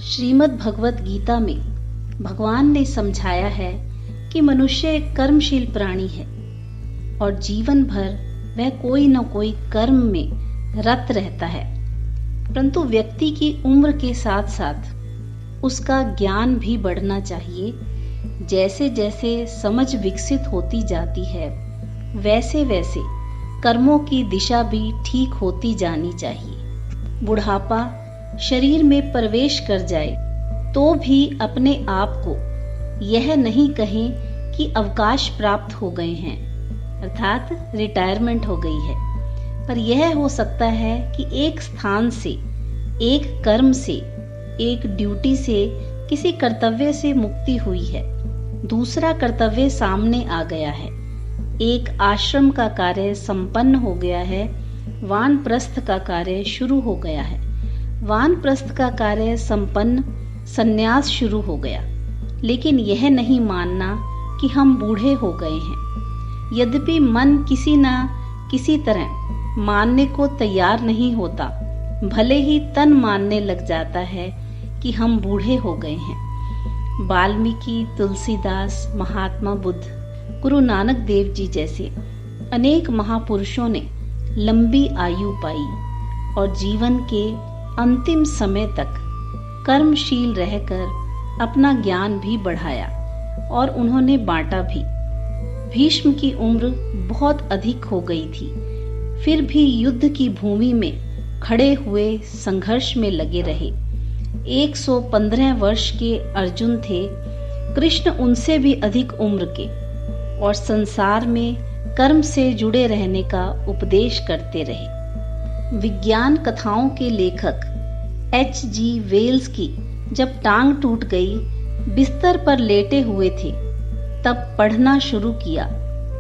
श्रीमद् भगवत गीता में भगवान ने समझाया है कि मनुष्य एक कर्मशील प्राणी है और जीवन भर वह कोई न कोई कर्म में रत रहता है। परंतु व्यक्ति की उम्र के साथ साथ उसका ज्ञान भी बढ़ना चाहिए। जैसे जैसे समझ विकसित होती जाती है वैसे वैसे कर्मों की दिशा भी ठीक होती जानी चाहिए। बुढ़ापा शरीर में प्रवेश कर जाए तो भी अपने आप को यह नहीं कहें कि अवकाश प्राप्त हो गए हैं, अर्थात रिटायरमेंट हो गई है, पर यह हो सकता है कि एक स्थान से, एक कर्म से, एक ड्यूटी से, किसी कर्तव्य से मुक्ति हुई है, दूसरा कर्तव्य सामने आ गया है, एक आश्रम का कार्य संपन्न हो गया है, वानप्रस्थ का कार्य शुरू हो गया है, वानप्रस्थ का कार्य संपन्न, संन्यास शुरू हो गया। लेकिन यह नहीं मानना कि हम बूढ़े हो गए हैं। यद्यपि मन किसी न किसी तरह मानने को तैयार नहीं होता, भले ही तन मानने लग जाता है कि हम बूढ़े हो गए हैं। वाल्मीकि, तुलसीदास, महात्मा बुद्ध, गुरु नानक देव जी जैसे अनेक महापुरुषों ने लंबी आयु पाई और जीवन के अंतिम समय तक कर्मशील रहकर अपना ज्ञान भी बढ़ाया और उन्होंने बांटा भी। भीष्म की उम्र बहुत अधिक हो गई थी, फिर भी युद्ध की भूमि में खड़े हुए संघर्ष में लगे रहे। 115 वर्ष के अर्जुन थे, कृष्ण उनसे भी अधिक उम्र के, और संसार में कर्म से जुड़े रहने का उपदेश करते रहे। विज्ञान कथाओं के लेखक H.G. वेल्स की जब टांग टूट गई, बिस्तर पर लेटे हुए थे, तब पढ़ना शुरू किया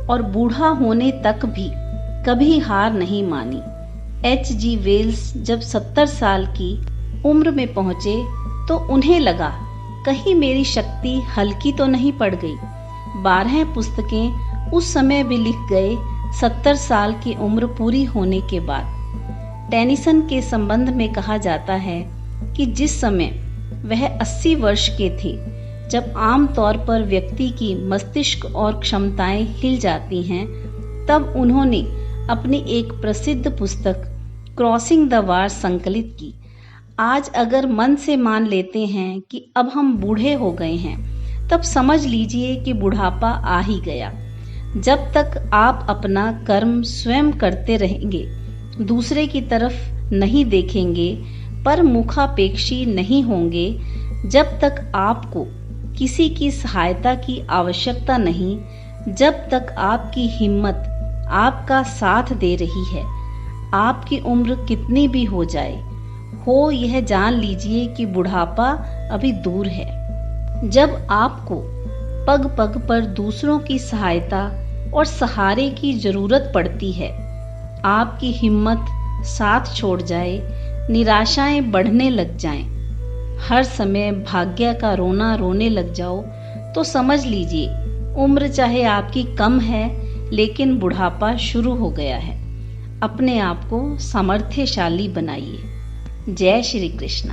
और बूढ़ा होने तक भी कभी हार नहीं मानी। H.G. वेल्स जब 70 साल की उम्र में पहुंचे तो उन्हें लगा कहीं मेरी शक्ति हल्की तो नहीं पड़ गई। 12 पुस्तकें उस समय भी लिख गए 70 साल की उम्र पूरी होने के बाद। टेनिसन के संबंध में कहा जाता है कि जिस समय वह 80 वर्ष के थे, जब आम तौर पर व्यक्ति की मस्तिष्क और क्षमताएं हिल जाती हैं, तब उन्होंने अपनी एक प्रसिद्ध पुस्तक क्रॉसिंग द वार संकलित की। आज अगर मन से मान लेते हैं कि अब हम बूढ़े हो गए हैं, तब समझ लीजिए कि बुढ़ापा आ ही गया। जब तक आप अपना कर्म स्वयं करते रहेंगे, दूसरे की तरफ नहीं देखेंगे, पर मुखापेक्षी नहीं होंगे, जब तक आपको किसी की सहायता की आवश्यकता नहीं, जब तक आपकी हिम्मत आपका साथ दे रही है, आपकी उम्र कितनी भी हो जाए, हो यह जान लीजिए कि बुढ़ापा अभी दूर है। जब आपको पग पग पर दूसरों की सहायता और सहारे की जरूरत पड़ती है, आपकी हिम्मत साथ छोड़ जाए, निराशाएं बढ़ने लग जाएं, हर समय भाग्य का रोना रोने लग जाओ, तो समझ लीजिए उम्र चाहे आपकी कम है, लेकिन बुढ़ापा शुरू हो गया है। अपने आप को सामर्थ्यशाली बनाइए। जय श्री कृष्ण।